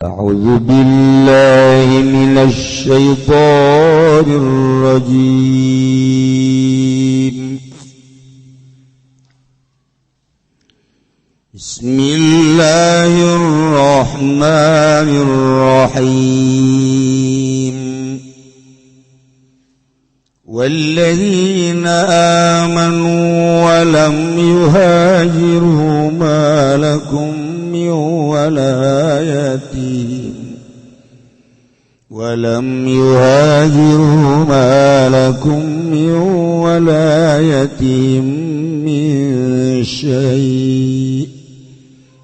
A'udzu billahi minasy syaithanir rajim. Bismillahirrahmanirrahim. Walladzina amanu wa lam yuhajiru ma lakum min walayatihim ولم يهاجروا ما لكم من ولايتهم من شيء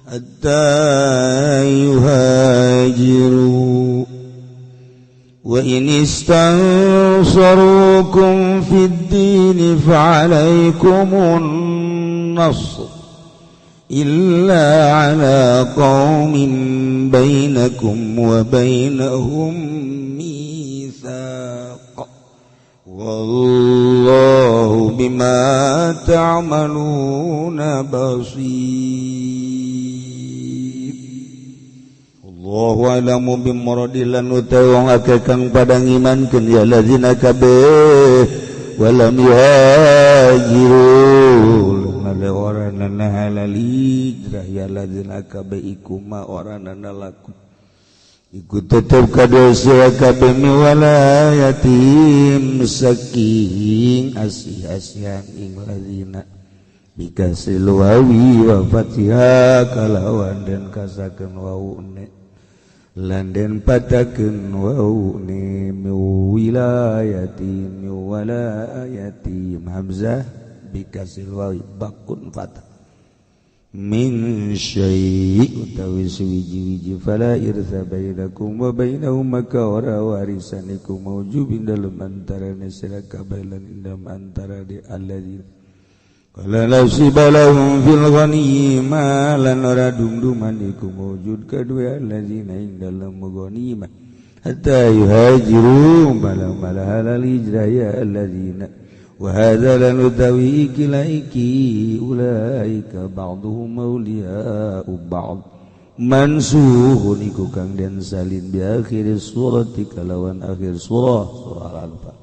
حتى يهاجروا وإن استنصروكم في الدين فعليكم النصر إلا على قوم بينكم وبينهم ميثاق والله بما تعملون بصير. Allahu a'lamu bimuradillan utawi wong akeh kang padang imankeun ya ladzina kabeh walam yuhajiru orangana halal hijrah ya ladzina kabeh iku ma orangana laku iku tetep kadosa kabeh miwalayatim saking asih-asihan ing ladzina bikasil wawi wa fatihah kalawan den kasakeun waune lan den patakeun waune miwilayatim miwalayatim hamzah bikasil wawi bakun fatah min syai' utawi suwiji-wiji fala irsa bainakum wa bainahum maka ora warisan iku maujubin dalam antara sira kabeh lan indam antara di alladzina qala nasiba lahum fil ghanimah lan ora dumduman iku maujud kadua alladzina ing dalam ghanimah hatta yuhajiru malam halal hijrah ya alladzina وهذا لنذوي كلايكي أولئك بعضهم أولياء بعض منسوخ niku kang den salin bi akhir surat kalawan akhir surah Al-Anfal.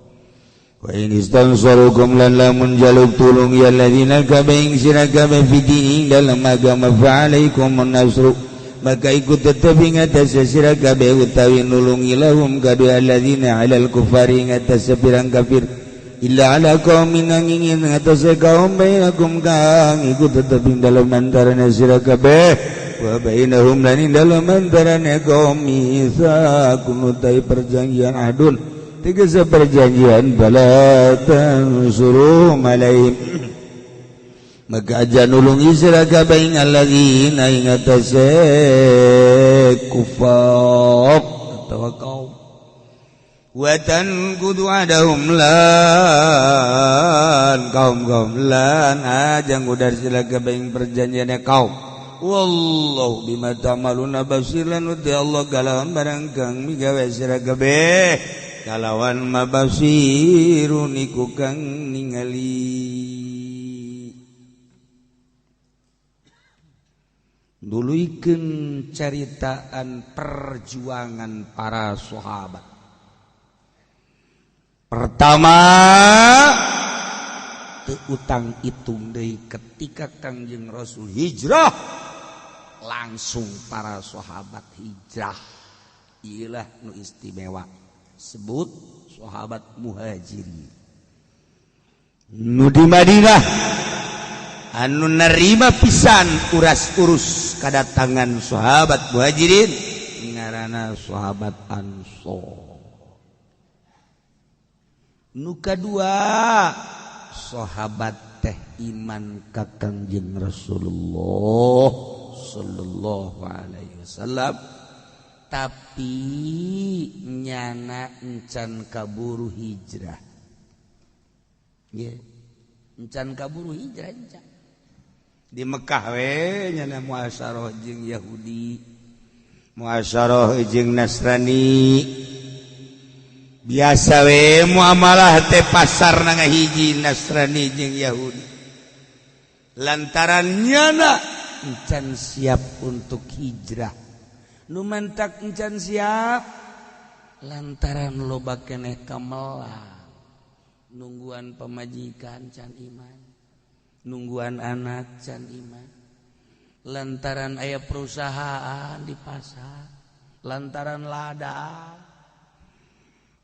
Wa in istansarukum lan lamun jaluk tulung ya alladzina kabing sira kabeh fidin dalam agama fa alaikum an-nasru maka ikut tetep ing atas sira kabeh utawi nulungi lahum kadua alladzina alal kufari ing atas pirang kafir illa ala qaumin angin atas kaum bainakum kang iku tetep ing dalem antarane sira kabeh wa bainahum lan ing dalem antarane kaum mitsaqun utai perjanjian adun tegese perjanjian bala tansuru malaim maka aja nulungi sira kabeh ing alladzina ing atase kufar atawa kaum watan kudu adahum lan kaum lan ajang udar sila kabeh perjanjiannya kaum wallahu bima ta'maluna basir lan uti Allah kalawan barang kang migawe sira kabeh kalawan mabasirun iku kang ningali. Duluikeun caritaan perjuangan para sahabat. Pertama utang hitung deui ketika Kangjeng Rasul hijrah langsung para sahabat hijrah ilah nu istimewa sebut sahabat muhajirin nu di Madinah anu nerima pisan urus kedatangan sahabat muhajirin ngaranna sahabat Ansor. Nu kadua sahabat teh iman ka Kangjeng Rasulullah sallallahu alaihi wasallam tapi nyana encan kaburu hijrah. Nggih. Encan kaburu hijrah encan. Di Mekah we nyana muasyarah jeung Yahudi, muasyarah jeung Nasrani. Biasa we muamalah teh pasar na ngahiji Nasrani jeung Yahudi. Lantaran nyana encan siap untuk hijrah nu mentak encan siap lantaran loba keneh kamelah nungguan pemajikan can iman nungguan anak can iman lantaran aya perusahaan di pasar lantaran ladang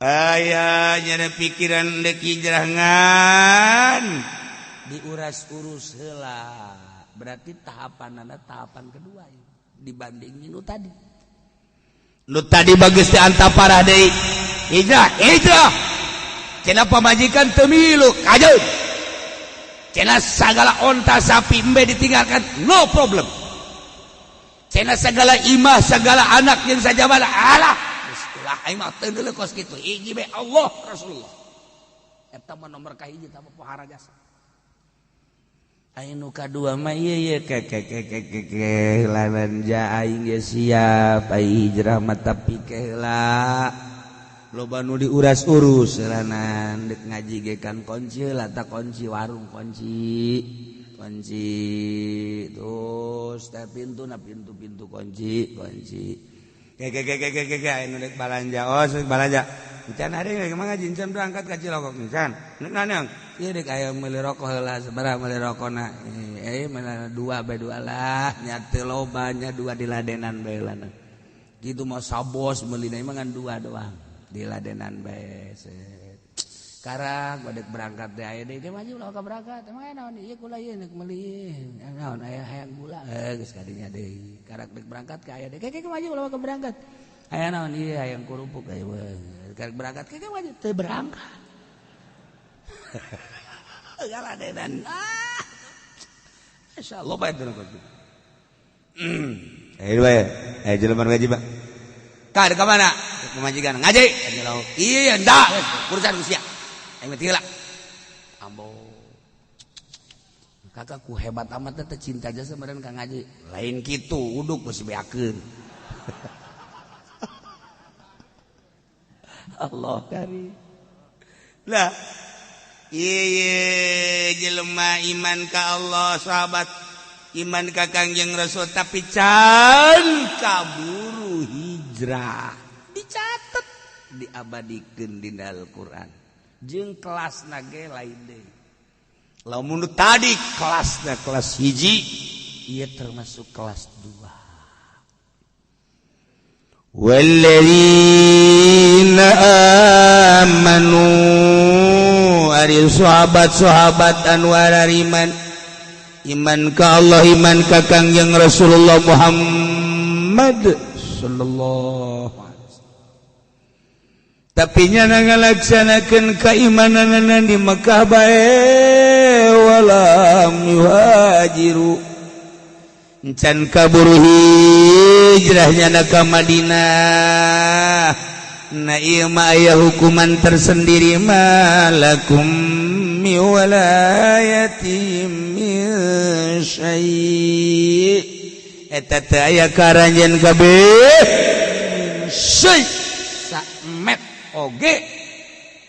aya nyana pikiran dek hijrahan diuras-urus heula berarti tahapan kedua ya. Dibandingin nu tadi bagus teh antapara deui hijrah cenah pamajikan teu milu kajeun cenah sagala onta sapi embe ditinggalkan no problem cenah sagala imah sagala anak yang sajabala alah istilah aing mah teu leukos kitu hiji be Allah Rasulullah eta mah nomor kahiji tah pohara jasa aing nu kadua mah ieu lawan ja aing ge siap ai hijrah mah tapi heula loba nu diuras-urus selanan dek ngaji ge kan kunci lah tak kunci warung kunci terus teh pintu kunci anu dek balanja balanja encan ada yang ngaji encan berangkat ka Cilokok encan nek nanang ieu dek aya meuli rokok heula sabaraha meuli rokona mana dua lah nya teu loba nya dua diladenan bae heula kitu mah sabos meulina mah ngan dua doang diladenan bae karang badek berangkat teh aya deui maju ulah ka berangkat emang naon ieu kula ieu nek meuli naon aya hayang gula geus kadinya deui karang dek berangkat ka aya deui keke maju ulah ka berangkat aya naon ieu hayang kurupuk aya karang berangkat keke maju teu berangkat galadenan masyaallah bae teh kok ayo jelema ngaji Pak ka ka mana pemajikan ngaji iya ndak urusan usia aing mah tiela ambo kakak ku hebat amat teh cinta jasa meureun ka ngaji lain kitu uduk geus beakeun Allah karim lah ieu jelema iman ka Allah sahabat iman ka Kangjeng Rasul tapi can kaburu hijrah dicatet diabadikeun dina Al-Qur'an jeung kelasna ge lain deui lamun tadi kelasna kelas hiji ieu termasuk kelas 2 walladzina amanu ari sahabat-sahabat anu warariman iman ka Allah iman ka Kangjeng Rasulullah Muhammad sallallahu alaihi wasallam tapi nya ngalaksanakeun keimananna di Mekah bae walam yuhajiru encan kaburu hijrahnya ka Madinah na ieu mah aya hukuman tersendiri malakum mi walayatim min syai' eta teh aya karanjeun kabeh syai' samet oge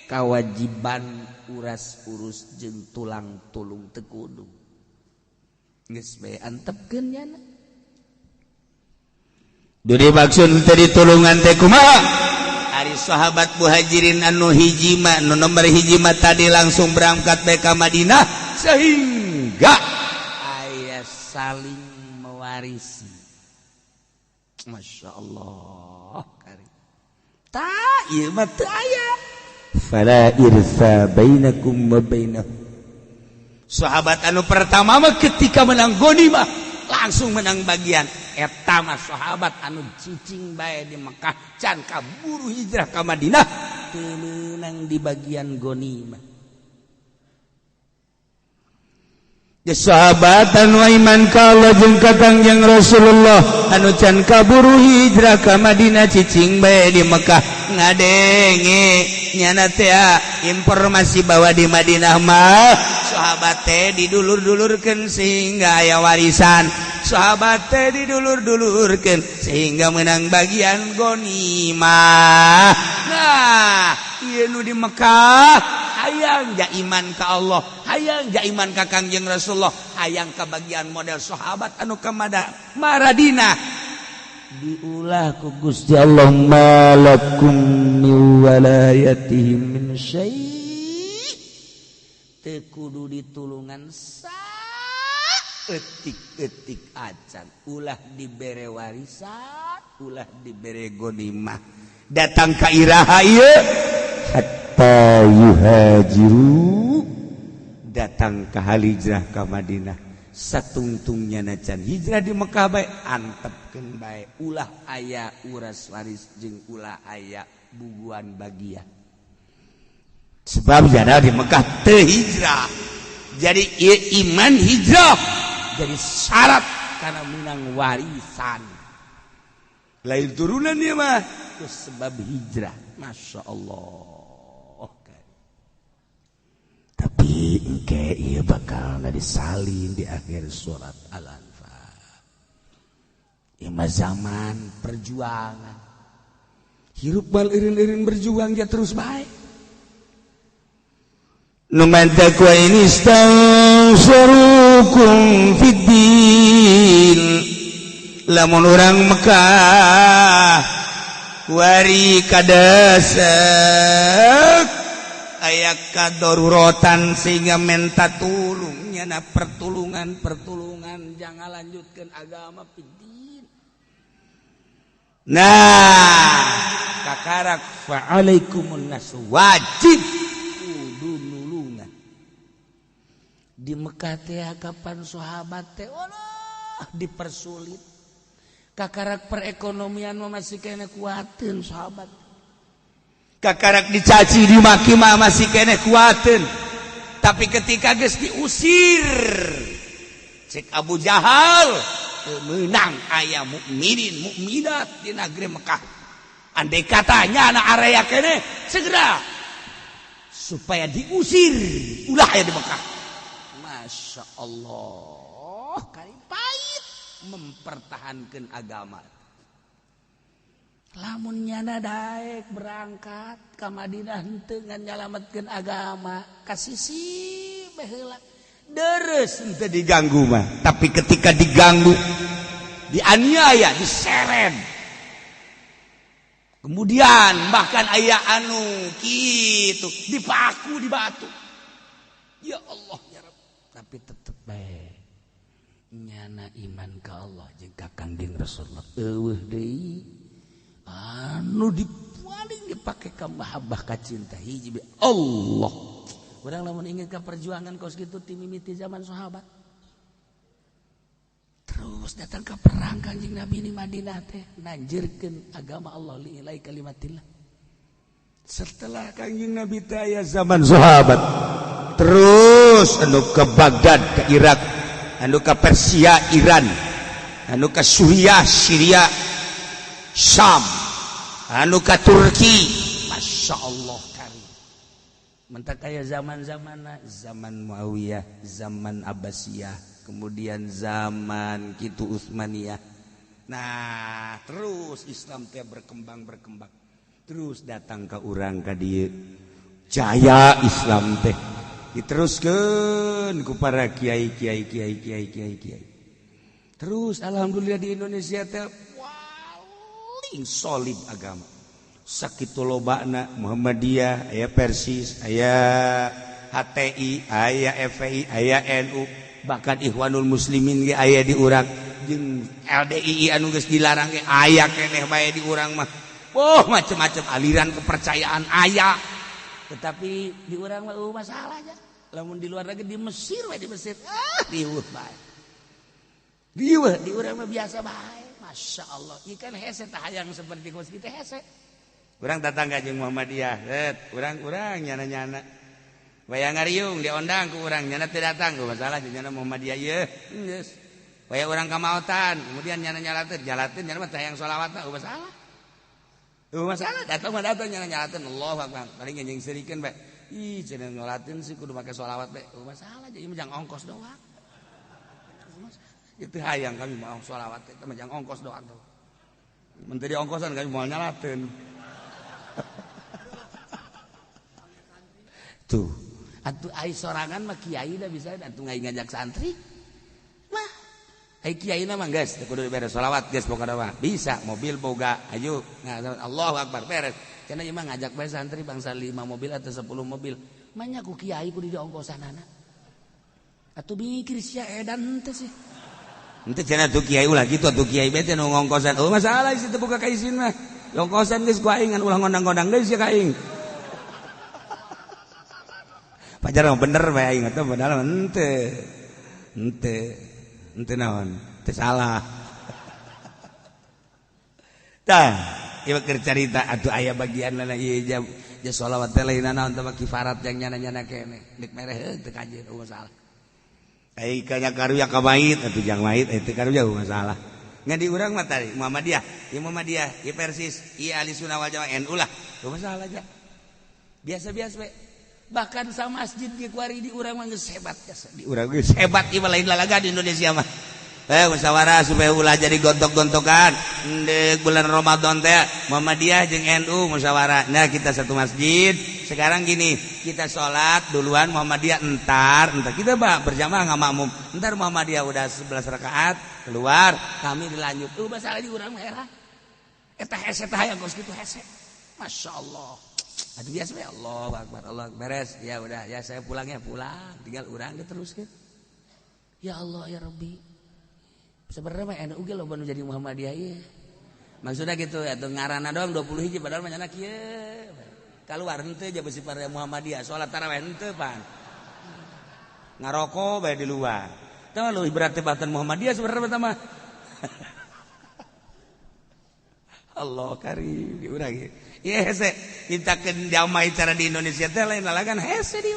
kawajiban uras-urus jeung tulang tulung teu kudu geus bae antepkeun nya duri maksud teh ditulungan teh kumaha ari sahabat muhajirin anu hiji mah nu nomor hiji mah tadi langsung berangkat bae ka Madinah sehingga aya saling mewarisi masyaallah karim ta ieu mah teu aya fala irsa bainakum wa bainahum sahabat anu pertama mah ketika menang ghanimah langsung menang bagian eta mah sahabat anu cicing bae di Mekah can kaburu hijrah ka Madinah teu meunang di bagian ghanimah ge sahabat anu iman ka Allah jeung ka Kangjeng Rasulullah anu can kaburu hijrah ka Madinah cicing bae di Mekah ngadenge nyana teh informasi bahwa di Madinah mah sahabat teh didulur-dulurkeun sehingga aya warisan sahabat teh didulur-dulurkeun sehingga menang bagian ghanimah nah ieu nu di Mekah hayang ja iman ka Allah hayang ja iman ka Kangjeng Rasulullah hayang ka bagian model sahabat anu ka Madinah diulah ku Gusti Allah malakum min walayatihim min syai' teu kudu ditulungan etik acan ulah dibere warisan ulah dibere gonimah datang ka iraha ieu hatta yuhajiru datang ka hijrah ka Madinah satungtungnya nacan hijrah di Mekah bae antepkeun bae ulah aya uras waris jeung ulah aya bubuan bagian sebab jana di Mekah teu hijrah jadi iman hijrah jadi syarat karena menang warisan lain turunan dia mah itu sebab hijrah Masya Allah tapi engke ia bakal disalin di akhir surat Al-Anfal ima zaman perjuangan hirup bal irin-irin berjuang ya terus baik numantak wa ini stansurukum fiddin lamun orang Mekah wari kadasak aya kadaruratan sehingga minta tulung nyana pertulungan jangan lanjutkan agama fiddin nah kakarak fa'alaikumun nas wajib di Mekah teh kapan sahabat teh Allah dipersulit kakarak perekonomian masih kena kuatin sahabat kakarak dicaci dimaki masih kena kuatin tapi ketika geus diusir cek Abu Jahal menang aya mukminin mukminat di negeri Mekah andai katanya anak area kene segera supaya diusir ulah ya di Mekah Masya Allah kali pahit mempertahankan agama lamun nyana daek berangkat ke Madinah henteu ngan nyalametkeun agama kasisi baheula deres henteu diganggu mah tapi ketika diganggu dianiaya diseret kemudian bahkan aya anu kitu dipaku di batu ya Allah ya Rabb tapi tetep bae nyana iman ka Allah jeung ka Kangjeng Rasulullah eueuh deui anu dipaling dipake ka mahabbah ka cinta hiji be Allah urang lamun inget ka perjuangan kos kitu ti mimiti zaman sahabat terus datang ke perang Kangjeng Nabi di Madinah teh nanjirkeun agama Allah li ilai kalimatillah setelah Kangjeng Nabi teh aya zaman sahabat terus anu ke Baghdad ke Irak anu ke Persia Iran anu ke Suriah Syria Syam anu ke Turki Masya Allah karim mentak kaya zaman-zaman Muawiyah zaman Abbasiyah kemudian zaman kitu Utsmaniyah nah terus Islam teh berkembang terus datang ke urang ka dieu jaya Islam teh diteruskan ku para kiai. Terus alhamdulillah di Indonesia teh paling solid agama. Sakitu lobana Muhammadiyah, aya Persis, aya HTI, aya FPI, aya NU, bahkan Ikhwanul Muslimin ge aya di urang jeung LDII anu geus dilarang ge aya keneh bae di urang mah. Oh, macam-macam aliran kepercayaan aya. Tetapi di urang mah masalahnya. Lamun di luar negeri di Mesir riweuh bae. Riweuh di urang mah biasa bae. Masya Allah. Ikan hese tah hayang seperti kos kita hese. Urang tatangga jeung Muhammadiyah, urang nyana-nyana. Waya ngariung diondang ku urang nyana teu datang ku masalah nyana Muhammadiyah ieu. Geus. Waya urang kamaotan, kemudian nyana nyalateun nyana mah hayang sholawat tah masalah. Masalah datang nyala-nyalateun Allahu Akbar. Paling ngeung serikeun bae. Ih, cenah nyolatin sih kudu make sholawat bae. Masalah jadi mah jang ongkos doang. Itu hayang kami mau sholawat teh mah jang ongkos doang tuh. Menteri ongkosan kami mau nyalateun. Tuh, atuh ai sorangan mah kiai da bisa atuh ngai ngajak santri. Mah kiai mah geus kudu beres sholawat geus pokona mah bisa mobil boga ayo Allahu akbar beres cenah ieu mah ngajak bae santri bangsa 5 mobil atau 10 mobil manya ku kiai kudu diongkosanana atuh mikir sia edan teh sih henteu cenah tuh kiai ulah kitu atuh kiai bete nu ngongkosan oh masalah isi teu boga ka izin mah ongkosan geus ku aing ngan ulah ngondang-ngondang geus ya ka aing pajar mah bener bae aing atuh padahal henteu naon teu salah tah ieu keur carita atuh aya bagianna ieu jam sholawat teh lainna naon teh kifarat yang nyana-nyana keneh dik mereh teu kajeun masalah ai kanya karuya ka bait atuh jang bait teu karuya masalah ngan di urang mah tadi Muhammadiyah ieu Persis ieu ahli sunnah wal jamaah NU lah teu masalah aja biasa-biasa we bahkan sa masjid di kuari di urang mah geus hebat di urang geus hebat ieu lain lalaga di Indonesia mah musyawarah supaya ulah jadi gontok-gontokan ndek bulan Ramadan teh Muhammadiyah jeung NU musyawarah nah kita satu masjid sekarang gini kita sholat duluan Muhammadiyah entar kita berjamaah ngamakmum entar Muhammadiyah udah 11 rakaat keluar kami dilanjut masalah di urang mah eta hese teh hayang kos kitu hese masyaallah aduh biasa ya Allah akbar Allah beres ya udah ya saya pulang tinggal urang teruskeun ya Allah ya Rabbi sebenarnya mah NU ge loba nu jadi Muhammadiyah ieu maksudna gitu atuh ngaranna doang 20 hiji padahal mah nyana kieu kaluar henteu aja bisi para Muhammadiyah salat tarawih henteu pan ngaroko bae di luar tah leuwih berat teh batan Muhammadiyah sebenarnya mah Allah karim di urang ieu ieu hese ditakeun damai cara di Indonesia teh lain lalagan hese di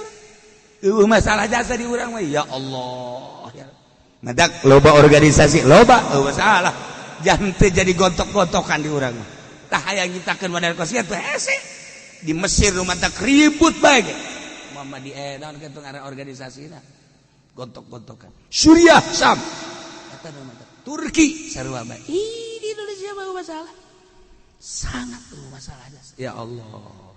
urang masalah jasa di urang mah ya Allah ya madak loba organisasi loba masalah jangan teh jadi gontok-gontokan di urang mah tah hayang nyiptakeun model kosiat teh hese di Mesir rumah tak ribut bae Muhammadiyah naon kitu ngaran organisasina gontok-gontokan Suriah Sam eta nama Turki sarua bae di Indonesia mah masalah sangat masalah ya Allah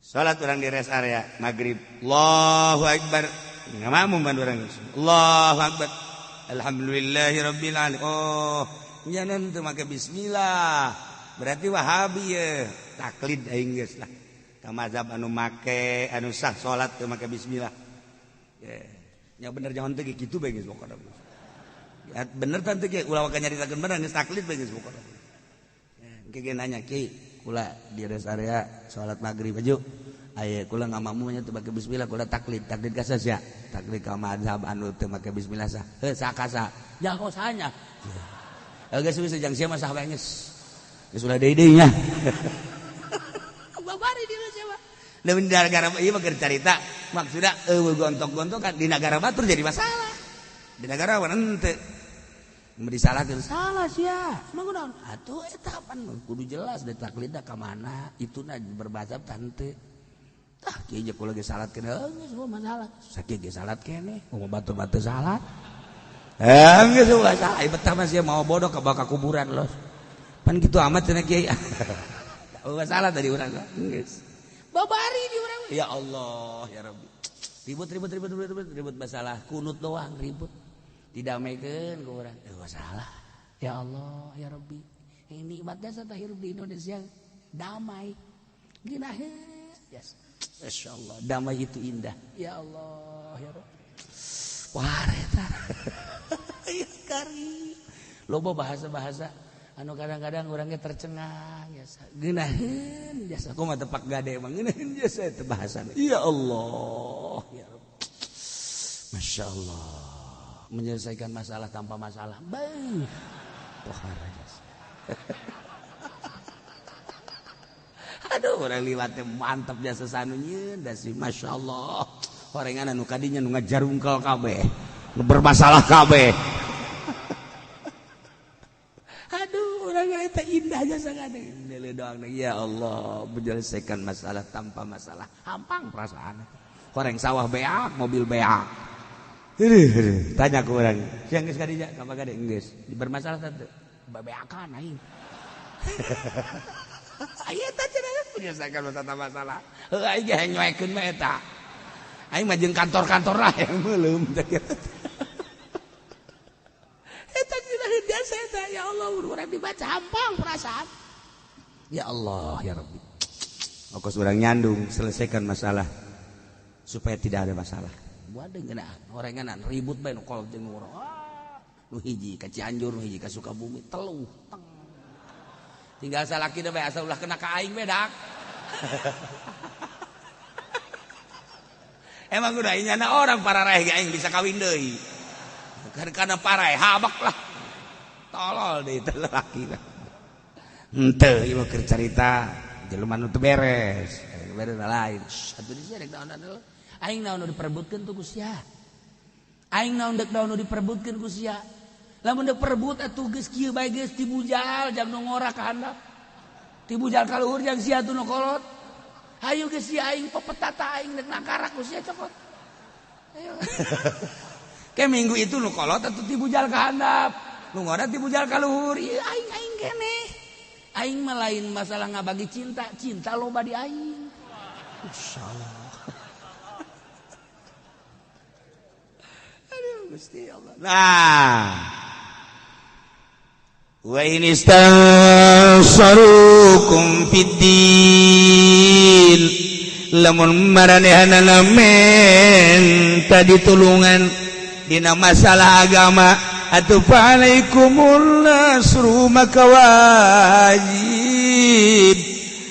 salat orang di rest area maghrib Allahu akbar ngamamu ban urang Allahu akbar alhamdulillahirabbil alamin oh nya teu make bismillah berarti wahabi ya taklid aing geus lah ka mazhab anu make anu sah salat teu make bismillah nya bener jangan teh kitu bae geus pokona ya bener teh teh ulah ka nyaritakeun bener geus taklid bae geus pokona kege nanya ki kula di rest area salat maghrib aja aya kula ngamamu nya teu make bismillah kula taklid ka sia taklid ka mazhab anu teu make bismillah sah sakasa ya hosanya geus wis jeung sia mah sah bae geus ulah deui nya babari di Indonesia mah lamun di negara ieu mah keur carita maksudna gontok-gontokan di negara batur jadi masalah di negara mana henteu disalahkeun salah sia mah kunaon atuh eta pan kudu jelas da taklidna ka mana ituna berbahasa tante tah kieu je kula ge salatkeun geus masalah sakieu ge salat keneh mau batur-batur salat geus masalah ieu betah mah sia mau bodoh ka baka kuburan los pan kitu amat cenah kiai masalah tadi urang geus babari di urang ya Allah ya Rabbi ribut masalah kunut doang ribut didamaikan ke orang masalah ya Allah ya Rabbi ini nikmatnya saya hidup di Indonesia damai gina yes. Masya Allah damai itu indah ya Allah ya Rabbi wah reta ya kari loba bahasa-bahasa anu kadang-kadang orangnya tercengang biasa geunaheun biasa kumaha tepak gade emang geunaheun biasa teh bahasana ya Allah ya Rabbi Masya Allah menyelesaikan masalah tanpa masalah. Bang. Pohara jasa. Aduh, orang liwatnya mantap jasa sanunya, dasi Masya Allah. Orang anu kadinya nu ngajarungkel kabeh, nu bermasalah kabeh. Aduh, orang eta indah jasa kadang. Nele doang ya Allah, menyelesaikan masalah tanpa masalah. Hampang perasaan. Orang sawah beak, mobil beak. Tanya ke orang, siang geus kadinya, ka gade geus. Bermasalah teh bebeakan aing. Aya teh cenah menyelesaikan masalah. Heuh aing ge nyoekeun mah eta. Aing mah jeung kantor-kantor lah yang meuleum teh. dibaca hampang perasaan. Ya Allah ya Rabbi, ongkos orang nyandung selesaikan masalah supaya tidak ada masalah. Waduh ngeunaan orenganan ribut bae nu kolot jeung urang. Nu hiji ka Cianjur, nu hiji ka Sukabumi, telu. Tinggal salaki teh bae asal ulah kena ka aing bedak. Emang udah inyana orang pararai aing bisa kawin deui. Karena pararai habak lah. Tolol deui teh laki lah. Henteu ieu mah keur carita jelema nu teu beres. Beres lain. Atuh di sia rek naon adalah aing naon nu diperebutkeun tuh ku sia. Aing naon dek naon nu diperebutkeun ku sia. Lamun dek perebut atuh geus kieu bae geus tibujal jam nu ngora ka handap. Tibujal ka luhur jang sia atuh nu kolot. Hayu geus sia aing pepetata aing dek nakarak ku sia cokot. Ayo. Kayak minggu itu nu kolot atuh tibujal ka handap. Nu ngora tibujal ka luhur. Ieu aing keneh. Aing mah lain masalah ngabagi cinta, cinta loba di aing. Insyaallah. Aduh Gusti Allah. Nah. Wa in istansarukum fiddin lamun maranehanana minta ditulungan dina masalah agama atuh fa'alaikumul nasru maka wajib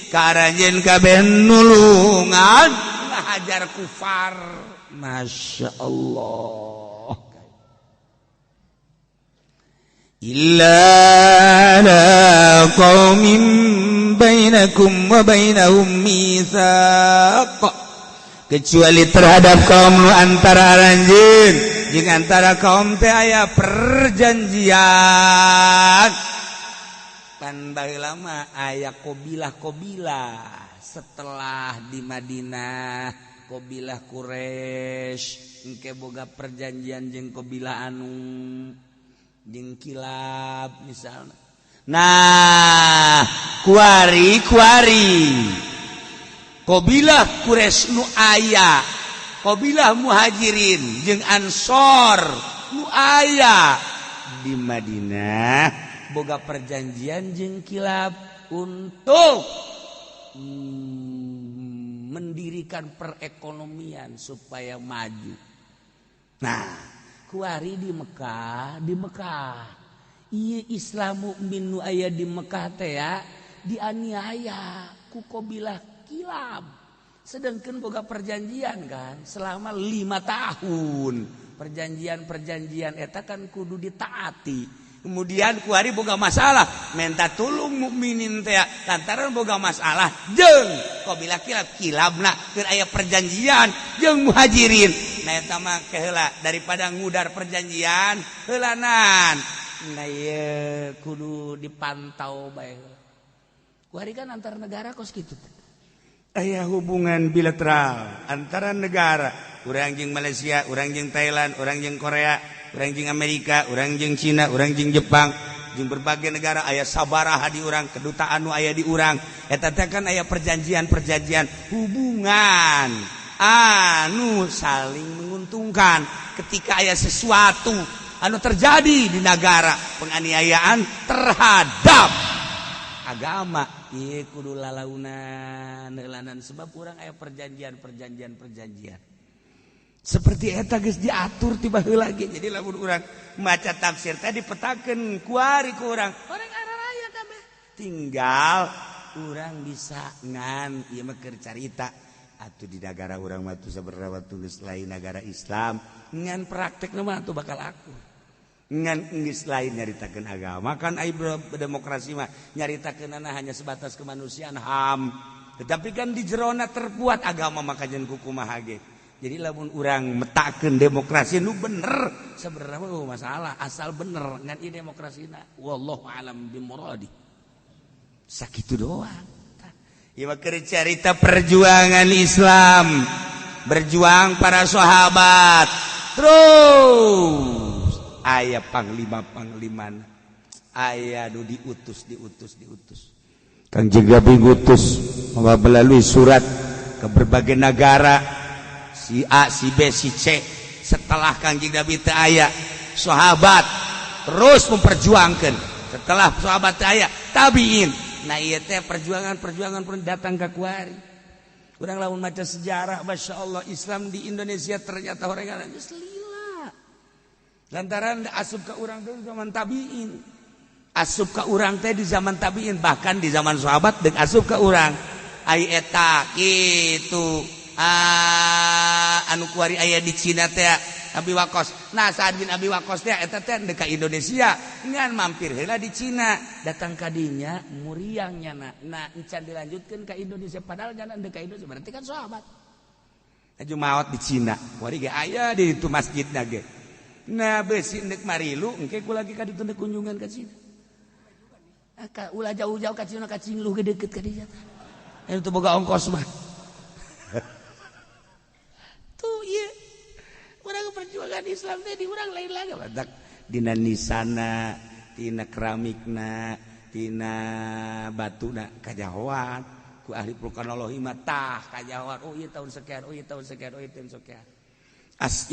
karanjeun kabeh nulungan ngahajar kufar. Masya Allah. Illa la qaumin bainakum wa bainahum mitsaq, kecuali terhadap kaum nu antara aranjeun jeung antara kaum teh aya perjanjian. Pan baheula mah aya qabilah-qabilah setelah di Madinah, qabilah Quraisy engke boga perjanjian jeung qabilah anu jeung Kilab misalnya. Nah, kuari qabilah Quraisy nu aya, qabilah Muhajirin jeung Ansor nu aya di Madinah boga perjanjian jeung Kilab untuk mendirikan perekonomian supaya maju. Nah, kuari di Mekah ieu Islam mukmin nu aya di Mekah teh ya dianiaya ku qabilah Kilab. Sedangkan boga perjanjian kan selama 5 tahun. Perjanjian eta kan kudu ditaati. Kemudian kuari boga masalah minta tulung mukminin teh lantaran boga masalah jeung qabilah Kilabna keur aya perjanjian jeung Muhajirin. Nah eta mah keheula daripada ngudar perjanjian heulanan. Nah ieu kudu dipantau bae. Kuari kan antar negara kos kitu. Aya hubungan bilateral antara negara, urang jeung Malaysia, urang jeung Thailand, urang jeung Korea, urang jeung Amerika, urang jeung Cina, urang jeung Jepang, jeung berbagai negara aya sabaraha di urang, kedutaan nu aya di urang. Eta teh kan aya perjanjian hubungan anu saling menguntungkan ketika aya sesuatu anu terjadi di negara penganiayaan terhadap agama. Ieu kudu lalaunan heulanan sebab urang aya perjanjian. Seperti eta geus diatur ti baheula ge. Jadi lamun urang maca tafsir teh dipetakeun kuari ku urang. Urang araraya kabeh. Tinggal urang bisa ngan ieu mah keur carita atuh di negara urang mah teu sabaraha tulis lain negara Islam ngan praktekna mah atuh bakal aku. Ngan geus lain nyaritakeun agama kan ai demokrasi mah nyaritakeunana hanya sebatas kemanusiaan HAM. Tetapi kan di jerona terbuat agama maka jen kumaha ge. Jadi lamun urang metakeun demokrasi nu bener sebenarnya mah masalah asal bener ngan ieu demokrasina wallahu alam bimuradi. Sakitu doang. Ieu mah keur carita perjuangan Islam. Berjuang para sahabat. Terus aya panglima-pangliman, aya nu diutus. Kangjeng Nabi ngutus melalui surat ke berbagai negara, si A, si B, si C. Setelah Kangjeng Nabi teu aya, sahabat terus memperjuangkan setelah sahabat aya tabiin. Nah ieu teh perjuangan pun datang ka kuari. Urang lamun maca sejarah, Masya Allah, Islam di Indonesia ternyata orang geus lila. Lantaran asup ka urang teh zaman tabiin. Asup ka urang teh di zaman tabiin, bahkan di zaman sahabat deuk asup ka urang. Ai eta kitu anu kuari aya di Cina teh Abi Waqqas. Nah, Sa'ad bin Abi Waqqas teh eta teh deuk ka Indonesia, ngan mampir heula di Cina, datang ka dinya muriang nyana. Nah, encan dilanjutkeun ka Indonesia padahal nyana deuk ka Indonesia, berarti kan sahabat. Aju maot di Cina, kuari ge aya di itu masjidna ge. Nah, beusi deuk marilu engke ku lagi ka ditu deuk kunjungan ka Cina. Ulah jauh-jauh ka Cina ka Cingluh ge deukeut ka dinya. Itu boga ongkos mah. Tuh ieu. Urang perjuangan Islam teh di urang lain lagi badak dina nisana, dina keramikna, dina batuna kajahoan ku ahli vulkanologi mah tah kajahoan. Oh ieu tahun sekian, oh ieu tahun sekian, oh ieu tahun sekian.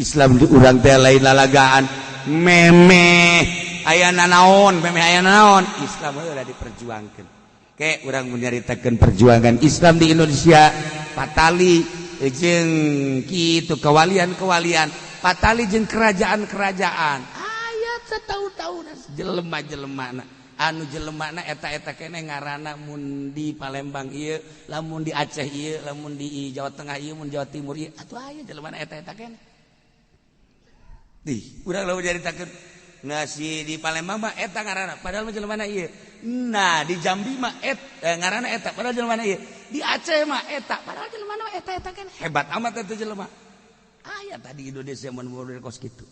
Islam di urang teh lain lalagaan memeh ayana naon, memeh ayana naon. Islam udah diperjuangkeun. Ke urang menyaritakeun perjuangan Islam di Indonesia patali jeung kitu kewalian-kewalian, patali jeung kerajaan-kerajaan. Aya satahu-tahun jelema-jelemana anu jelemana eta-eta keneh ngaranna mun di Palembang ieu, lamun di Aceh ieu, lamun di Jawa Tengah ieu, mun Jawa Timur ieu, atuh aya jelemana eta-eta keneh. Urang lamun nyaritakeun nasi di Palembang mah eta ngaranna padahal mah jelemana ieu. Nah di Jambi mah ngaranna eta padahal jelemana ieu. Di Aceh mah eta padahal jelemana mah eta kan hebat amat eta jelema. Aya tadi Indonesia mun model kos kitu.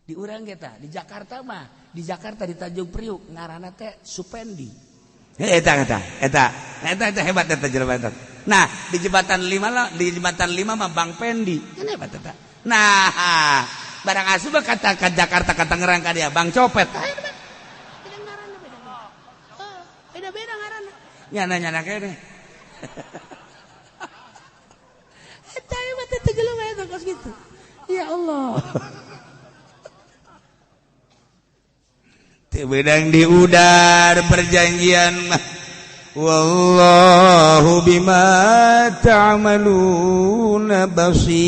Di urang ge tah di Jakarta mah di Jakarta di Tanjung Priuk ngaranna teh Supendi. Eta hebat eta jelema eta. Nah di Jembatan 5 mah Bang Pendi. Kan hebat eta. Nah, barang asup kata Jakarta kata ngerang ka dia Bang Copet. Beda ngaranna. Nyana kene. Eta mah teh jelema eta kos gitu. Ya Allah. Teu beudang di udar perjanjian mah. Wallahu bima ta'maluna basir.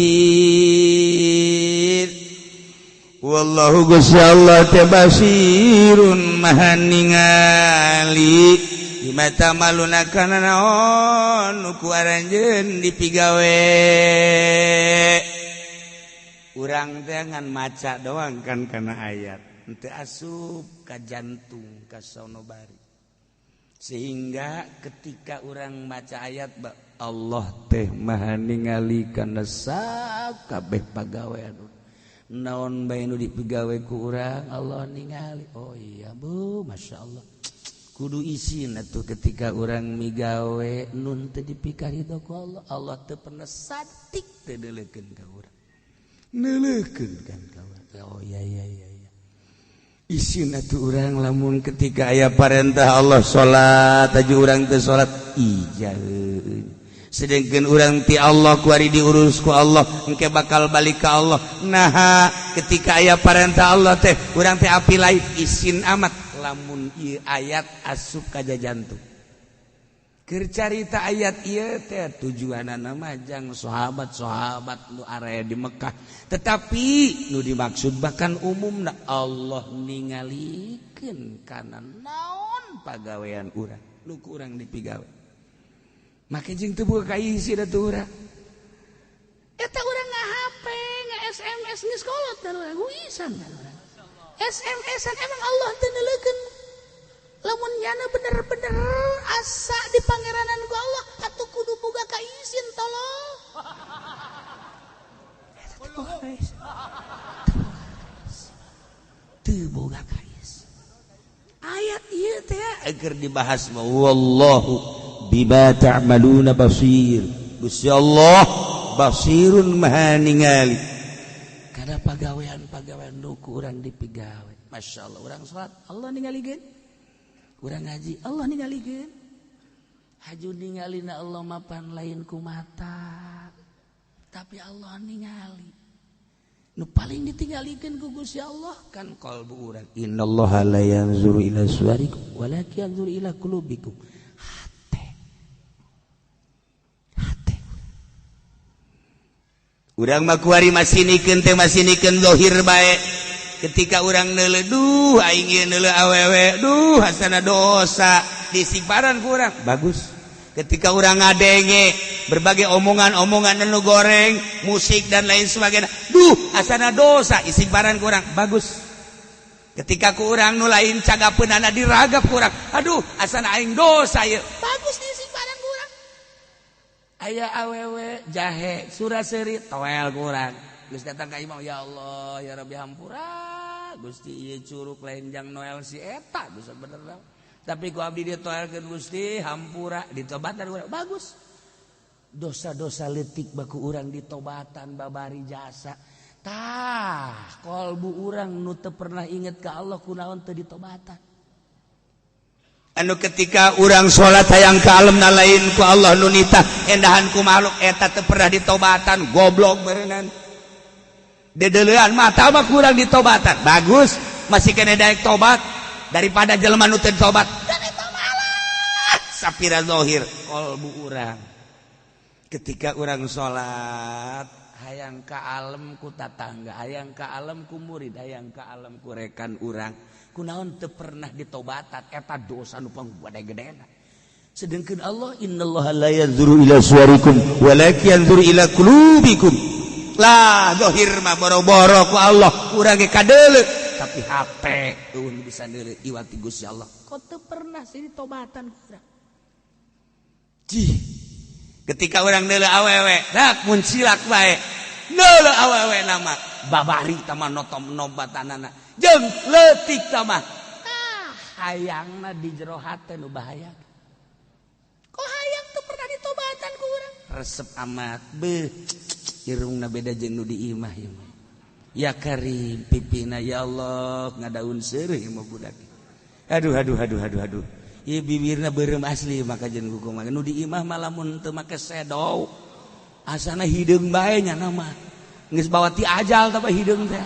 Wallahu Gusti Allah teh basirun maha ningali bima ta'maluna kana naon nu ku aranjeun dipigawe. Urang teh ngan maca doang kan kana ayat, henteu asup ka jantung ka sonobari. Sehingga ketika orang maca ayat Allah teh maha ningali kana sakabeh pagawean naon bae nu dipigawe ku urang Allah ningali. Oh iya Bu, Masya Allah kudu isin atuh ketika orang migawe nun teu dipikaridho ku Allah, Allah teu pernah satik teu neuleukeun ka urang, neuleukeun kan ka urang. Oh iya isin atuh urang lamun ketika aya parentah Allah salat aju urang teu salat ijaeun. Sedengkeun urang ti Allah kuari diurus ku Allah engke bakal balik ka Allah. Nah ketika aya parentah Allah teh urang teh api lain isin amat lamun ieu ayat asup ka jantung. Keur carita ayat ieu teh tujuanana mah jang sahabat-sahabat nu area di Mekah, tetapi nu dimaksud bahkan umumna Allah ningalikeun kana naon pagawean urang nu ku urang dipigawe. Make jeung teu boga kaisi da teu urang. Eta urang nga-HP, nga-SMS geus kolot da urang, guisan da urang. SMS-an emang Allah teu neuleukeun. Lamun nyana bener-bener asa di pangeranan ku Allah atuh kudu boga kaizin tolong. Teu boga kaizin. Ayat ieu teh agar dibahas mah wallahu bima ta'maluna basir. Gusti Allah basirun maha ningali kana pagawean-pagawean nu ku urang dipigawe. Masyaallah urang salat Allah ningalikeun. Urang ngaji Allah ningalikeun. Haju ningalina Allah mapan lain ku mata, tapi Allah ningali. nu paling ditinggalikeun ku Gusti Allah kan qalbu urang. Innallaha la yanzuru ila suwarikum walakin yanzuru ila qulubikum. Hate. Urang mah kuari masinikeun teh masinikeun zahir bae. Ketika urang neuleuh duh aing ieu neuleuh awewe, duh hasana dosa, disimparan ku urang. Bagus. Ketika orang ngadenge berbagai omongan-omongan anu goreng, musik dan lain sebagainya, duh asana dosa isimbaran kurang bagus. Ketika ku urang nu lain cagapeunana diragap kurang, aduh asana aing dosa ieu, bagus disimbaran kurang. Aya awewe jahe suraseuri toel kurang. Geus datang ka imam, ya Allah ya Rabbi hampura Gusti ieu curug lenjang noel si eta dosa bener dah. Tapi ku abdi ditoelkeun Gusti hampura ditobatan urang bagus. Dosa-dosa leutik baku urang ditobatan babari jasa. Tah qalbu urang nu teu pernah inget ka Allah kunaon teu ditobatan. Anu ketika urang salat hayang ka alemna lain ku Allah nu nitah endahan ku makhluk eta teu pernah ditobatan goblok berengan. Dedeleuan mata mah kurang ditobatan bagus masih kena daek tobat daripada jelema nu teu tobat dan eta malah sapira zahir qalbu urang. Ketika urang salat hayang ka alem ku tatangga, hayang ka alem ku murid, hayang ka alem ku rekan urang, kunaon teu pernah ditobatan eta dosa nu panggede-gedena. Sedengkeun Allah innallaha la yanzuru ila suwarikum walakin yanzuru ila qulubikum. Lah zahir mah boro-boro ku Allah urang ge kadeuleu tapi hate eueuh bisa deuleu iwati Gusti Allah. Kok teu pernah sih ditobatan urang. Jih. Ketika urang deuleu awewe, dak mun silak bae. Deuleu awewe nama babari tama nobatanana. Jeung leutik tama. Hayangna di jero hate nu bahaya. Kok hayang teu pernah ditobatan ku urang? Resep amat beuh. Irungna beda jeung nu di imah ieu. Ya Karim pipina ya Allah ngadaun seureuh imah budak. Aduh. Ieu bibirna beureum asli maka jeung kumaha. Nu di imah mah lamun teu make sedow. Asana hideung bae nya mah. Geus bawa ti ajal tapi hideung teh.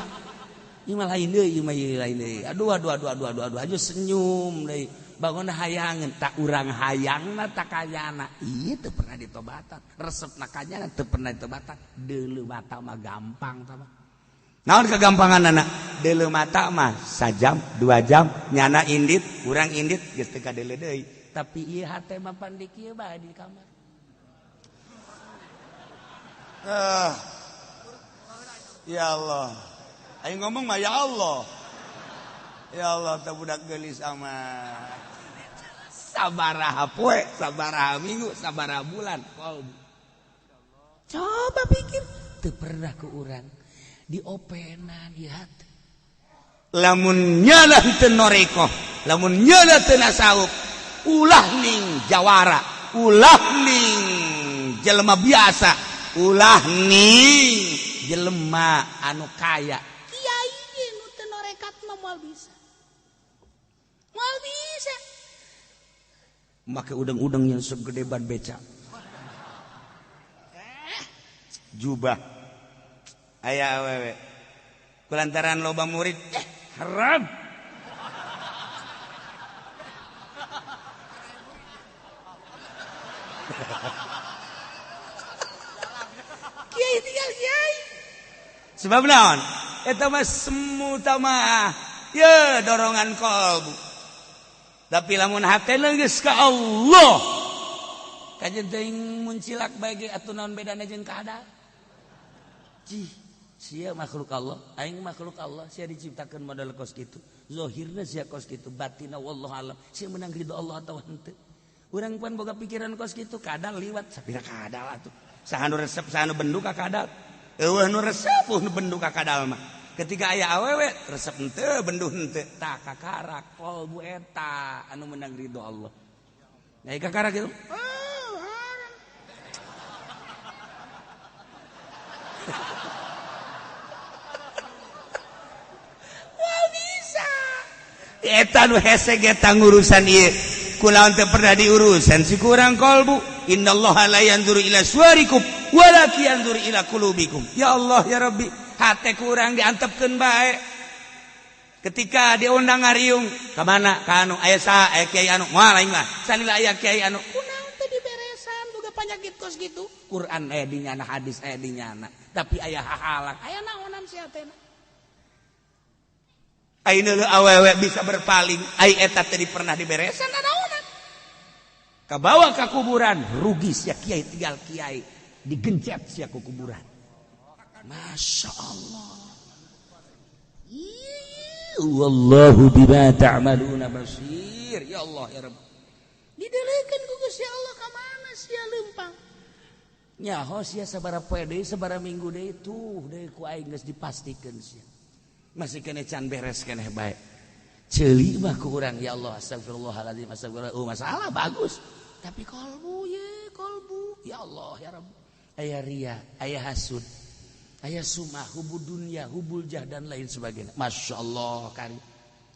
Imah lain deui, imah lain deui. Aduh aja senyum deui. Bangun hayangan tak urang hayangna tak kayana ieu teu pernah ditobatan resepna kanyana teu pernah ditobatan deuleu mata mah gampang tah mah naon kagampanganna deuleu mata mah sajam 2 jam nyana indit urang indit geus teu kadeuleu deui tapi ieu hate mah pandik ieu bae di kamar ya Allah aing ngomong mah ya Allah teh budak geulis amat sabaraha poe, sabaraha minggu, sabaraha bulan. Coba pikir, teu pernah ke urang diopenan di hati. Lamun nyala teu noreko, lamun nyala teu nasawuk, ulah ning jawara, ulah ning jelema biasa, ulah ning jelema anu kaya. Kiai nu teu norekat mah moal bisa. Moal bisa. Make udang-udang yang segede ban beca jubah aya awewe kulantaran loba murid haram kiai tinggal kiai sebab naon eta mah semu tamah ye dorongan kalbu. Tapi lamun hate geus ka Allah. Kajen teuing mun cilak bae atuh naon bedana jeung kada. Cih, sia makhluk Allah, aing makhluk Allah, sia diciptakeun model kos kitu. Zahirna sia kos kitu, batinna wallahu alam. Sia meunang ridho Allah atawa henteu. Urang pan boga pikiran kos kitu kadal liwat sapira kadal atuh. Saha nu resep saha nu benduk ka kadal. Eueuh nu resep nu benduk ka kadal mah. Ketika aya awewe resep henteu benduh henteu tah kakarak qalbu eta anu meunang ridho Allah. Nah kakarak kitu. Wah bisa. Eta nu hese eta ngurusan ieu. Kunaon teu pernah diurusan si kurang qalbu. Innallaha la yanzuru ila suwarikum walakin yanzuru ila qulubikum. Ya Allah ya Rabbi hate kurang diantepkeun bae ketika diundang ngariung ka mana ka anu aya saha aya kiai anu moal aing mah salila aya kiai anu kunaon teh diberesan boga panyakit kos gitu Quran aya di nyana hadis aya di nyana tapi aya hahalang aya naonan sia teh ayeuna awewe bisa berpaling ai eta teh pernah diberesan naonan kabawa ka kuburan rugi sia kiai tinggal kiai digencet sia ku kuburan Masya Allah wallahu bima ta'maluna basir ya Allah ya Rabb didelekeun ku Gusti Allah ka mana sia leumpang nyaho sia sabaraha poe deui sabaraha minggu deui tuh deui ku aing geus dipastikeun sia masih keneh can beres keneh bae ceuli mah ku urang ya Allah astagfirullahalazim astagfirullah masalah bagus tapi kolbu ya Allah ya Rabb aya ria aya hasud aya sumah hubul dunia hubul jah dan lain sebagainya Masya Allah kari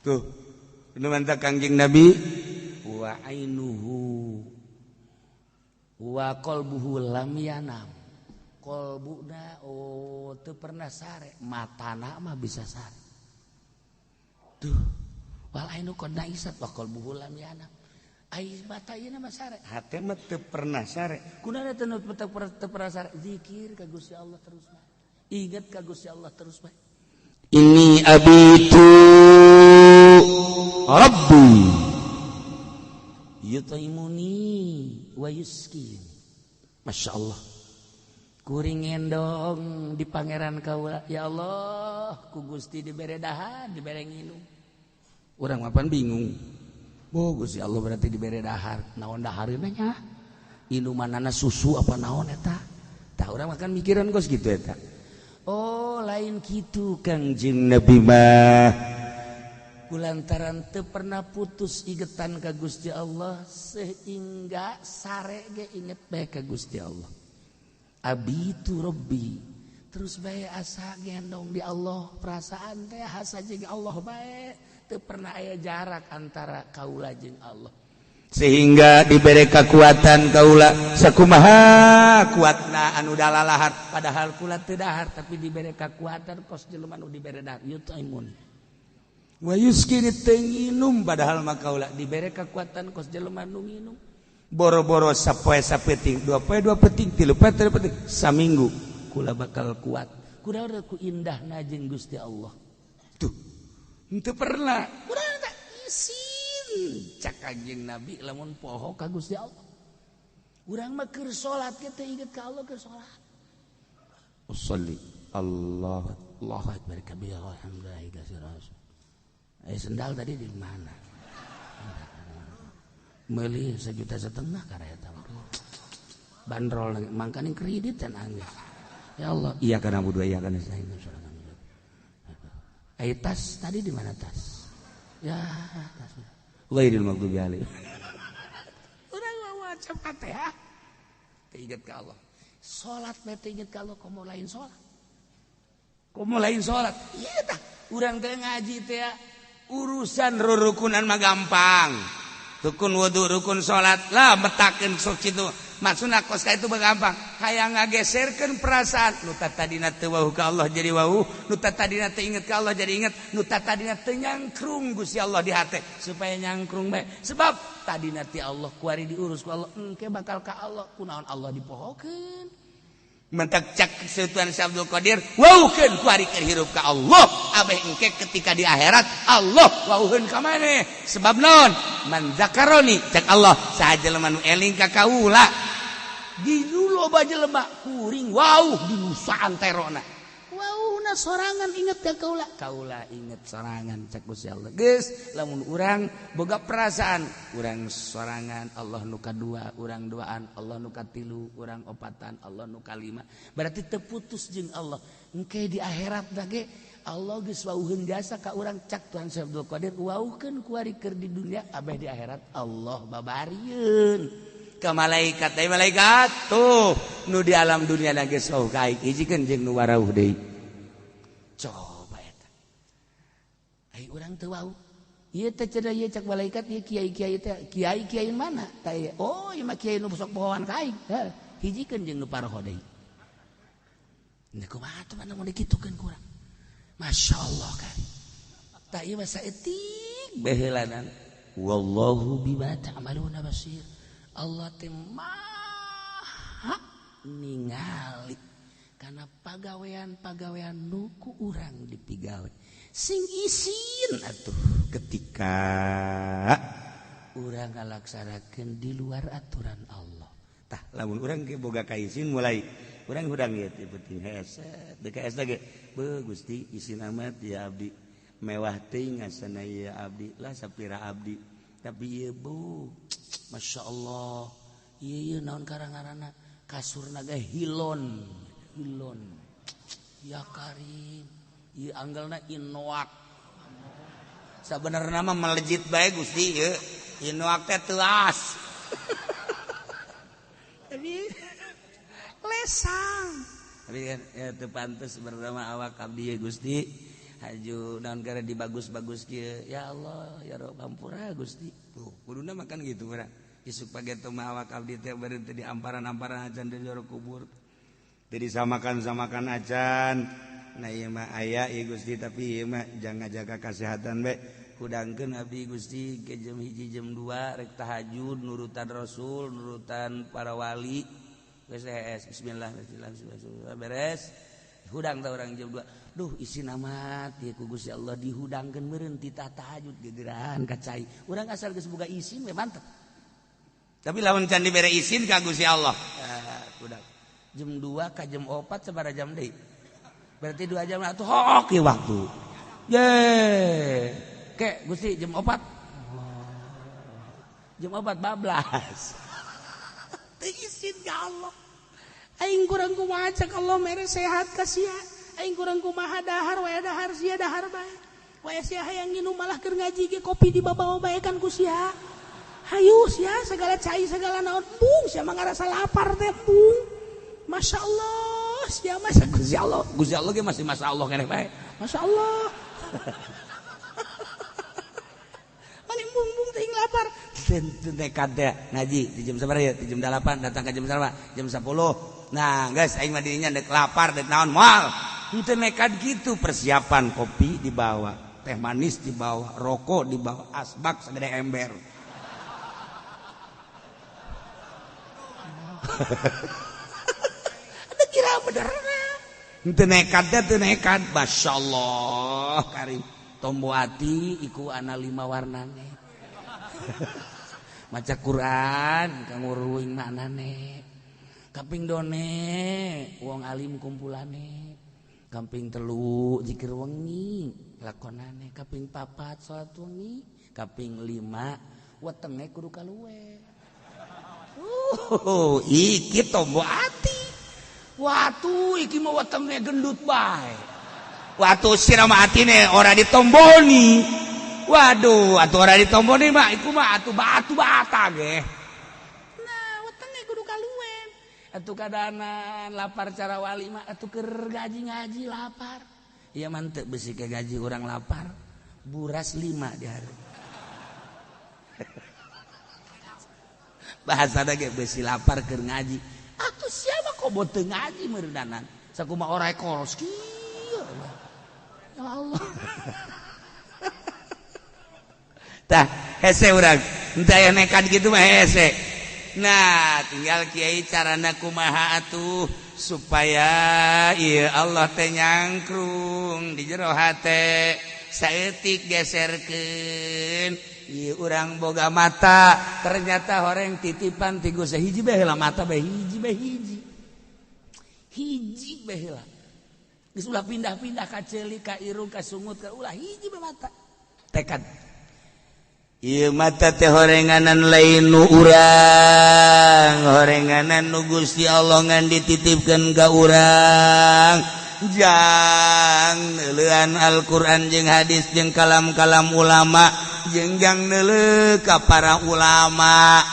tuh nu mantap kangjeng Nabi wa ainuhu wa qalbuhu lam yanam qalbuna teu pernah sare matana mah bisa sare tuh wal ainu qad naisat wa qalbuhu lam yanam ai mata ieu mah sare hate mah teu pernah sare kunaon teu pernah sare zikir ka Gusti Allah terus ingat ka Gusti Allah terus bae ini abitu rabbi yutaimuni wa yuskin Masya Allah kuring ngendong di pangeran kaula ya Allah ku Gusti dibere dahar dibere nginum urang mapan bingung Gusti Allah berarti dibere dahar naon dahareuna nya inumanana susu apa naon eta tah urang makan mikiran gos gitu eta oh lain gitu Kangjeng Nabi mah kulantaran teu pernah putus igetan ka Gusti Allah sehingga sare ge inget bae ka Gusti Allah abitu rabbi terus bae asa gendong di Allah perasaan teh asa jeung Allah bae teu pernah aya jarak antara kaula jeung Allah sehingga diberi kekuatan kaula sakumaha kuatna anu dalalahar padahal kula teu dahar tapi diberi kekuatan kos jelema anu diberi dahar yutaimun wa yuskini teu nginum padahal mah kaula diberi kekuatan kos jelema anu nginum boro-boro sapoe sapeting dua poe dua peting tilu poe tilu peting saminggu kula bakal kuat kunaon ku indahna jeung Gusti Allah tuh teu pernah kunaon teh cak Kangjeng Nabi lamun poho ka Gusti Allah urang mah keur salat ge teh inget ka Allah keur salat usolli Allahu akbar kabira walhamdulillahi katsiran sendal tadi di mana meuli 1,5 juta karena eta bandrol mangkane kredit dan angin ya Allah iya kana budu iya kana sae ai tas tadi di mana tas ya tas Ghairil maghdubi alaihim. Urang maca Fatihah. Ingat ke Allah. Salat mah ingat ke Allah komo lain salat. Komo lain salat. Ieu tah urang teh ngaji teh urusan rurukunan mah gampang. Rukun wudu, rukun salat lah betakeun sok kitu. Maksudna kos ka itu gampang. Hayang ngageserkeun perasaan nu tadina teu wauh ka Allah jadi wauh, nu tadina teu inget ka Allah jadi inget, nu tadina teu nyangkrung Gusti Allah di hate supaya nyangkrung bae. Sebab tadina ti Allah kuari diurus ku Allah engke bakal ka Allah kunaon Allah dipohokeun. Mentak cak Sultan Abdul Qadir wauhkeun kuari keur hirup ka Allah abeh engke ketika di akhirat Allah wauheun ka maneh sebab naon man zakaroni cak Allah saha jelema nu eling ka kaula di loba jelema kuring wauh di nusa anterona wauhna sorangan inget ka kaula inget sorangan cak Gusti Allah geus lamun urang boga perasaan urang sorangan Allah nu kadua urang duaan Allah nu katilu urang opatan Allah nu kalima berarti teu putus jeung Allah engke di akhirat da ge Allah geus wauheun jasa ka urang cak Tuhan Abdul Qadir wauhkeun kuari keur di dunia abeh di akhirat Allah babarieun ka malaikat ai malaikat tuh nu di alam dunia na geus wauh ka aing hijikeun jeung nu warauh deui coba eta ai urang teu wauh ieu teh cenah ieu cak malaikat ieu kiai-kiai teh kiai mana tah oh ieu mah kiai nu sok pohoan ka aing hijikeun jeung nu paroho deui Ini kumaha tuh mana mau dikitukeun kurang. Masya Allah kan. Tak iya masa etik behelanan. Wallahu bima ta'maluna basir. Allah teh maha ningali karena pagawean nuku urang dipigawe. Sing isin atuh ketika urang ngalaksanakeun di luar aturan Allah. Tah lamun urang ge boga kaisin mulai urang hudang ieu teh penting hese. DKS lagi Gusti isin amat ya abdi mewah teuing ngasana ieu abdi lah sapira abdi tapi ieu Bu Masya Allah ieu naon karangarana kasurna ge hilon ya Karim ieu anggelna Innoak sabenerna mah melejit bae Gusti ieu Innoak teh teuas tapi lesang tapi kan ya teu pantes bernama awak abdi ya Gusti haju naon gara dibagus-bagus kieu ya Allah ya Rabb ampura Gusti tuh kuduna makan gitu urang isuk pageto mah awak abdi teh beureun teh diamparan-amparan acan di jero kubur teu disamakan-samakan acan nah ieu mah aya ieu Gusti tapi ieu mah jangan jaga kesehatan bae hudangkeun abdi Gusti ke jam 1 jam 2 rek tahajud nurutan Rasul nurutan para wali beres bismillah beres hudang teh urang jam 2 duh isin amat ya ku Gusti Allah dihudangkeun meureun ti tahajud gegeran kacai urang asal geus boga isin we mantep tapi lamun can dibere isin ka Gusti Allah hudang jam 2 ka jam 4 sabaraha jam deui berarti 2 jam atuh hok ieu waktu ye ke Gusti jam 4 jam 4 bablas teu isin ka Allah aing kurang kumaha cak Allah mere sehat ka sia aing kurang kumaha dahar we dahar sia dahar bae we sia hayang nginum malah keur ngaji ge kopi dibawa bae kan ku sia hayu sia segala cai segala naon bung sia mah ngarasa lapar teh bung Masya Allah sia mah Gusti Allah ge masih Masya Allah keneh bae Masya Allah paling bung teuing lapar nekat teh ngaji di jam sabaraha ya di jam 8 datang ke jam sabaraha jam 10 nah guys aing mah dirinya dek lapar dek naon moal henteu nekat gitu persiapan kopi dibawa teh manis dibawa rokok dibawa asbak sagede ember ada kira benerna henteu nekat teh teu nekat masyaallah Karim tombo ati iku ana 5 warnane maca Quran kanggo ruwing maknane kaping done wong alim kumpulane kaping 3 zikir wengi lakonane kaping 4 salat wengi kaping 5 wetenge kudu kaluwe iki tombo ati watu iki mah wetenge gendut bae watu sirama atine ora ditomboni waduh atuh ora ditomboni mah iku mah atuh batu bata ge nah wetenge kudu kaluwen atuh kadanan lapar cara wali mah atuh keur ngaji lapar ieu mah teu beusi ke gaji urang lapar buras 5 di hari bahasana ge beusi lapar keur ngaji atuh sia mah kobot teu ngaji meureunanan sakumaha ora ekoros kieu ya Allah tah hese urang henteu aya nekat gitu mah hese nah tinggal kiai carana kumaha atuh supaya ieu Allah teh nyangkrung di jero hate saeutik geserkeun ieu urang boga mata ternyata horeng titipan ti Gusti hiji bae heula mata bae hiji bae heula geus ulah pindah-pindah ka ceuli ka irung ka sungut ka ulah hiji bae mata tekad ieu mata teh horenganan lain nu urang horenganan nu Gusti Allah ngan dititipkeun ka urang jang neuleuan Al-Qur'an jeung hadis jeung kalam-kalam ulama jeung jang neuleuh ka para ulama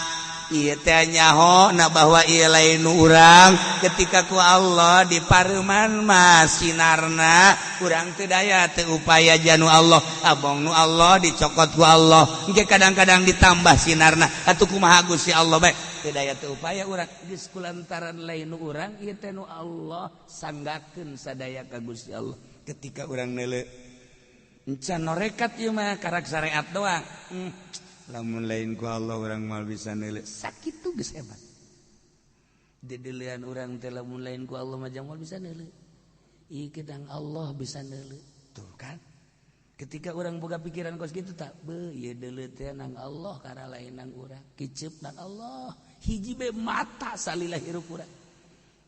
ieu teh nyaho na bahwa ieu lain nu urang ketika ku Allah dipareuman mah sinarna urang teu daya teu upaya janu Allah abong nu Allah dicokot ku Allah engke kadang-kadang ditambah sinarna atuh kumaha Gusti Allah bae teu daya teu upaya urang geus kulantaran lain nu urang ieu teh nu Allah sanggakeun sadaya ka Gusti Allah ketika urang neuleuh encan norekat ieu mah karak syariat doang lamun lain ku Allah urang moal bisa neuleuh sakitu geus hebat dedeulean urang teh lamun lain ku Allah mah moal bisa neuleuh ieu kedang Allah bisa neuleuh tuh kan ketika orang boga pikiran kos gitu tak ieu deuleu teh nang Allah kara lain nang urang kiceup nang Allah hiji be mata salila hirup urang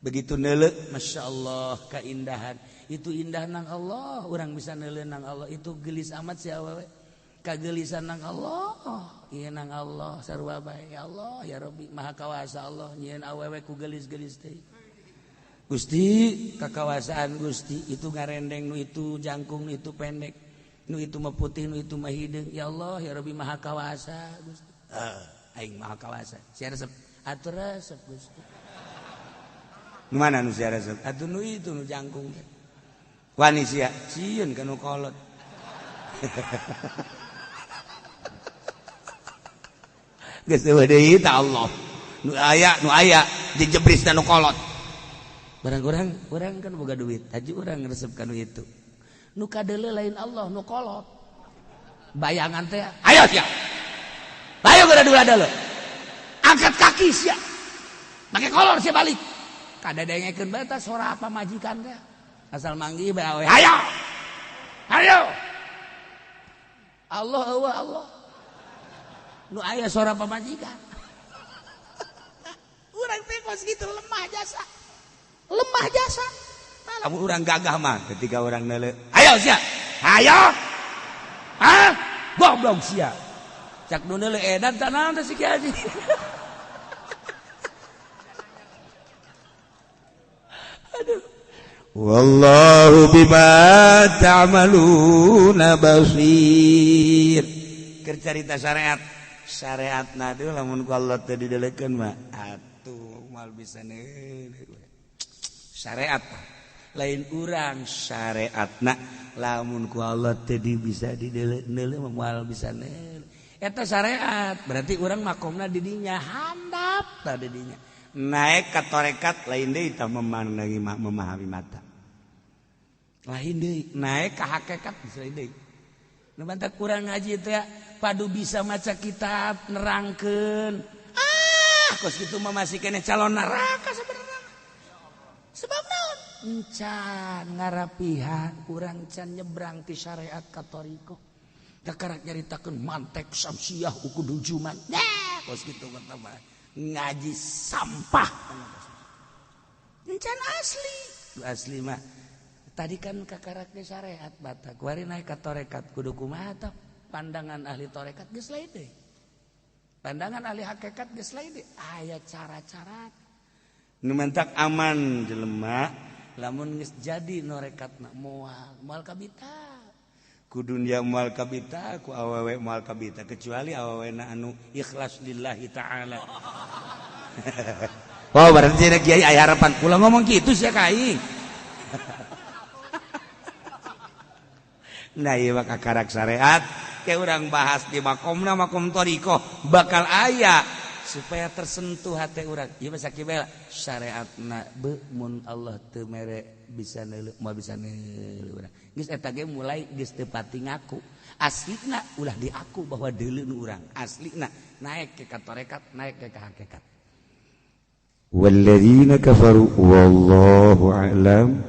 begitu neuleuh masyaallah keindahan itu indah nang Allah urang bisa neuleuh nang Allah itu geulis amat si awewe kagelisan nang Allah ieu nang Allah sarua bae ya Allah ya Rabbi maha kawasa Allah nyieun awewe ku geulis-geulis teh Gusti kakawasaan Gusti itu ngarendeng nu itu jangkung nu itu pendek nu itu mah putih nu itu mah hideung ya Allah ya Rabbi maha kawasa Gusti aing maha kawasa sia resep atur resep Gusti nu mana nu sia resep atuh nu itu nu jangkung wani sia sieun ka nu kolot geus teu deui ta Allah nu aya dijebrisna nu kolot barang urang kan boga duit haji urang resep ka nu itu nu kadeuleu lain Allah nu kolot bayangan teh ayo sia ayo geura dulu angkat kaki sia make kolor sia balik kadadengekeun bae tah sora apa majikan teh asal manggih bae awe ayo Allah Allah nu aya sora pamajikan urang teh kos kitu lemah jasa kamu orang gagah mah ketika orang neuleuh ayo sia ayo goblok sia cak nu neuleuh edan tah naon teh si Ki Haji aduh wallahu bima ta'maluna basir keur carita syariatna teh lamun ku Allah teh dideuleukeun mah atuh moal bisa neuleuh syariat lain urang syariatna lamun ku Allah teh bisa dideuleuh moal bisa neuleuh eta syariat berarti urang makomna di dinya handap tah di dinya naik ka tarekat lain deui tah memahami mata lain deui naik ka hakikat bisa deui nu bantak urang ngaji teh padu bisa maca kitab nerangkeun kos kitu mah masih keneh calon neraka sebenarnya sebab naon encan ngarapihan urang can nyebrang ti syariat ka thariqah dakarak nyaritakeun mantek samsiah ukudul juman kos kitu kata mah ngaji sampah encan asli mah tadi kan kakarak ge syariat batak wari naik ka tarekat kudu kumaha tah pandangan ahli tarekat geus lain deui pandangan ahli hakikat geus lain deui aya cara-cara nu mentak aman jelema lamun geus jadi norekatna moal kabita ku dunya moal kabita ku awewe moal kabita kecuali awewena anu ikhlas lillahi taala oh berarti cenah kiai aya harapan kula ngomong kitu sia ka aing nah ieu mah kakarak syariat ke urang bahas di makomna makom thariqah bakal aya supaya tersentuh hati urang ieu mah sakieu syariatna mun Allah teu mere bisa neuleuh moal bisa neuleuh urang geus eta ge mulai geus teu pati ngaku aslina ulah diaku bahwa deuleu nu urang aslina naik ke tarekat naik ke hakikat walladzina kafaru wallahu a'lam